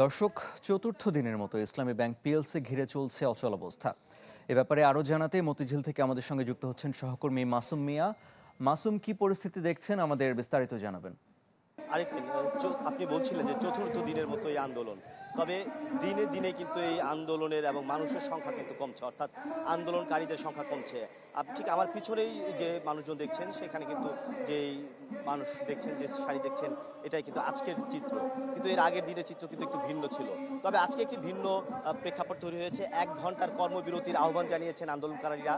দর্শক, চতুর্থ দিনের মতো ইসলামী ব্যাংক পিএলসি ঘিরে চলছে অচলাবস্থা। এ ব্যাপারে আরও জানাতে মতিঝিল থেকে আমাদের সঙ্গে যুক্ত হচ্ছেন সহকর্মী মাসুম মিয়া। মাসুম, কি পরিস্থিতি দেখছেন, আমাদের বিস্তারিত জানাবেন। আরিফিন, আপনি বলছিলেন যে চতুর্থ দিনের মতো এই আন্দোলন, তবে দিনে দিনে কিন্তু এই আন্দোলনের এবং মানুষের সংখ্যা কিন্তু কমছে, অর্থাৎ আন্দোলনকারীদের সংখ্যা কমছে। ঠিক আমার পিছনেই যে মানুষজন দেখছেন, সেখানে কিন্তু যেই মানুষ দেখছেন, যে শাড়ি দেখছেন, এটাই কিন্তু আজকের চিত্র। কিন্তু এর আগের দিনের চিত্র কিন্তু একটু ভিন্ন ছিল। তবে আজকে একটি ভিন্ন প্রেক্ষাপট তৈরি হয়েছে। 1 ঘন্টার কর্মবিরতির আহ্বান জানিয়েছেন আন্দোলনকারীরা।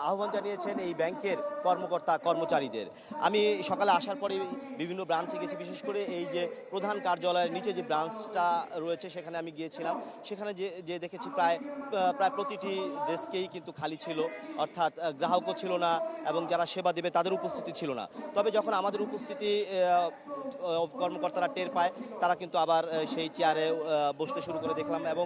আহ্বান জানিয়েছেন এই ব্যাংকের কর্মকর্তা কর্মচারীদের। আমি সকালে আসার পরে বিভিন্ন ব্রাঞ্চে গেছি, বিশেষ করে এই যে প্রধান কার্যালয়ের নিচে যে ব্রাঞ্চটা রয়েছে সেখানে আমি গিয়েছিলাম। সেখানে যে দেখেছি প্রায় প্রতিটি ডেস্কেই কিন্তু খালি ছিল, অর্থাৎ গ্রাহকও ছিল না এবং যারা সেবা দেবে তাদের উপস্থিতি ছিল না। তবে যখন আমাদের উপস্থিতি কর্মকর্তারা টের পায়, তারা কিন্তু আবার সেই চেয়ারে বসতে শুরু করে দেখলাম। এবং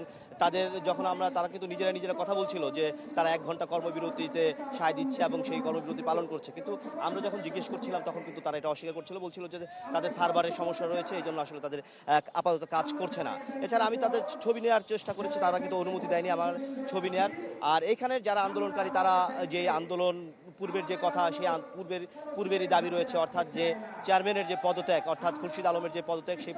তারা কিন্তু নিজেরা কথা বলছিল যে তারা 1 ঘন্টা কর্মবিরতিতে সায় দিচ্ছে এবং সেই কর্মবিরতি পালন করছে। কিন্তু আমরা যখন জিজ্ঞেস করছিলাম তখন কিন্তু তারা এটা অস্বীকার বলছিল যে তাদের সার্ভারের সমস্যা রয়েছে, এই জন্য আসলে তাদের আপাতত কাজ করছে না। এছাড়া আমি তাদের ছবি নেওয়ার চেষ্টা করেছি, তারা কিন্তু অনুমতি দেয়নি আমার ছবি নেওয়ার। আর এখানে যারা আন্দোলনকারী, তারা যে আন্দোলন পূর্বের যে কথা, সেই পূর্বেরই দাবি রয়েছে, অর্থাৎ যে চেয়ারম্যানের যে পদত্যাগ, অর্থাৎ খুরশিদ আলমের যে পদত্যাগ, সেই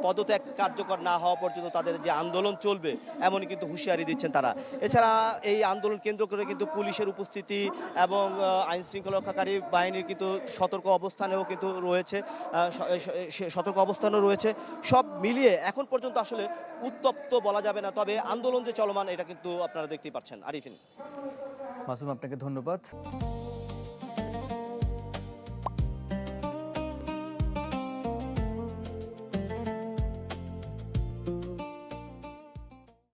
পদত্যাগ কার্যকর না হওয়া পর্যন্ত তাদের যে আন্দোলন চলবে, এমনই কিন্তু হুঁশিয়ারি দিচ্ছেন তারা। এছাড়া এই আন্দোলন কেন্দ্র করে কিন্তু পুলিশের উপস্থিতি এবং আইন শৃঙ্খলা রক্ষাকারী বাহিনীর কিন্তু সতর্ক অবস্থানেও কিন্তু রয়েছে, সব মিলিয়ে এখন পর্যন্ত আসলে উত্তপ্ত বলা যাবে না, তবে আন্দোলন যে চলমান এটা কিন্তু আপনারা দেখতেই পাচ্ছেন। আরিফিন। মাসুম, আপনাকে ধন্যবাদ।